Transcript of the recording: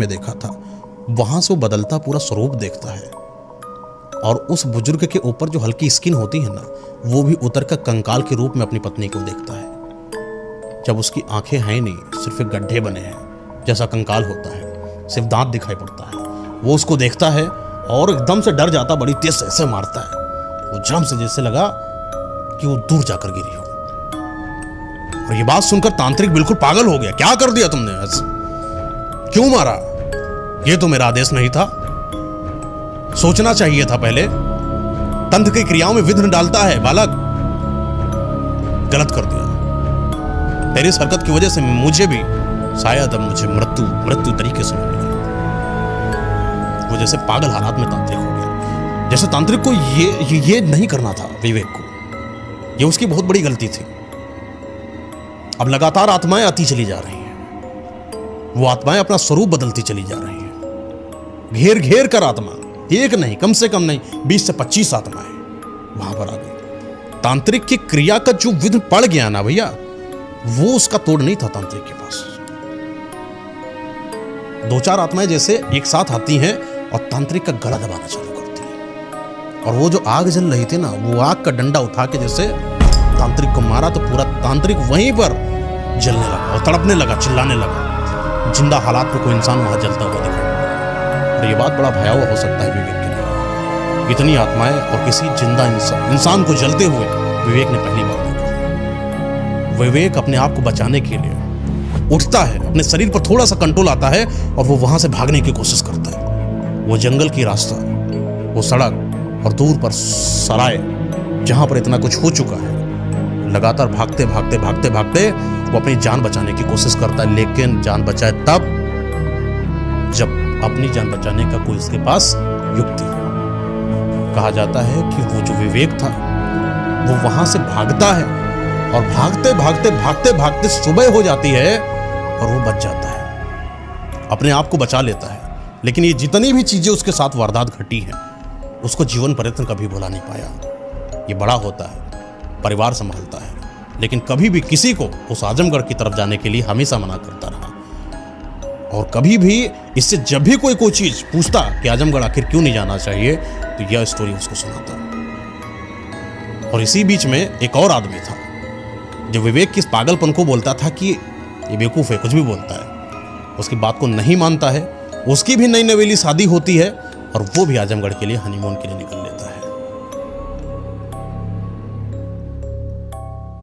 में देखा था, वहां से वो बदलता पूरा स्वरूप देखता है और उस बुजुर्ग के ऊपर जो हल्की स्किन होती है ना, वो भी उतर कर कंकाल के रूप में अपनी पत्नी को देखता है। जब उसकी आंखें हैं नहीं, सिर्फ एक गड्ढे बने हैं जैसा कंकाल होता है, सिर्फ दांत दिखाई पड़ता है, वो उसको देखता है और एकदम से डर जाता, बड़ी तेज से ऐसे मारता है। वो जम से जैसे लगा कि वो दूर जाकर गिरी हो। और ये बात सुनकर तांत्रिक बिल्कुल पागल हो गया। क्या कर दिया तुमने? क्यों मारा? ये तो मेरा आदेश नहीं था, सोचना चाहिए था पहले। तंत्र की क्रियाओं में विघ्न डालता है बालक, गलत कर दिया। तेरी इस हरकत की वजह से मुझे भी शायद अब मुझे मृत्यु तरीके से मिलेगी। वो जैसे पागल हालात में तांत्रिक हो गया, जैसे तांत्रिक को ये नहीं करना था विवेक को। ये उसकी बहुत बड़ी गलती थी। अब लगातार आत्माएं आती चली जा रही हैं, वो आत्माएं अपना स्वरूप बदलती चली जा रही हैं। घेर घेर कर आत्मा, एक नहीं, कम से कम नहीं 20 से 25 आत्माएं वहां पर आ गई। तांत्रिक की क्रिया का जो विघ्न पड़ गया ना भैया, वो उसका तोड़ नहीं था तांत्रिक के पास। 2-4 आत्माएं जैसे एक साथ आती हैं और तांत्रिक का गला दबाना चालू करती है। और वो जो आग जल रही थी ना, वो आग का डंडा उठा के जैसे तांत्रिक को मारा तो पूरा तांत्रिक वहीं पर जलने लगा और तड़पने लगा, चिल्लाने लगा। जिंदा हालात में कोई इंसान वहां जलता हुआ दिखाई पड़ा। और ये बात बड़ा भयावह हो सकता है विवेक के लिए। इतनी आत्माएं और किसी जिंदा इंसान को जलते हुए विवेक ने पहली बार देखा। विवेक अपने आप को बचाने के लिए उठता है, अपने शरीर पर थोड़ा सा कंट्रोल आता है और वो वहां से भागने की कोशिश करता है। वो जंगल की रास्ता, वो सड़क और दूर पर सराय, जहां पर इतना कुछ हो चुका है, लगातार भागते भागते भागते भागते वो अपनी जान बचाने की कोशिश करता है। लेकिन जान बचाए तब जब अपनी जान बचाने का कोई उसके पास युक्ति हो। कहा जाता है कि वो जो विवेक था वो वहां से भागता है और भागते भागते भागते भागते सुबह हो जाती है और वो बच जाता है, अपने आप को बचा लेता है। लेकिन ये जितनी भी चीजें उसके साथ वारदात घटी हैं, उसको जीवन पर्यंत कभी भुला नहीं पाया। ये बड़ा होता है, परिवार संभालता है, लेकिन कभी भी किसी को उस आजमगढ़ की तरफ जाने के लिए हमेशा मना करता रहा। और कभी भी इससे जब भी कोई चीज पूछता कि आजमगढ़ आखिर क्यों नहीं जाना चाहिए, तो यह स्टोरी उसको सुनाता। और इसी बीच में एक और आदमी था जो विवेक की इस पागलपन को बोलता था कि ये बेवकूफ है, कुछ भी बोलता है, उसकी बात को नहीं मानता है। उसकी भी नई नवेली शादी होती है और वो भी आजमगढ़ के लिए हनीमून के लिए निकल लेता है।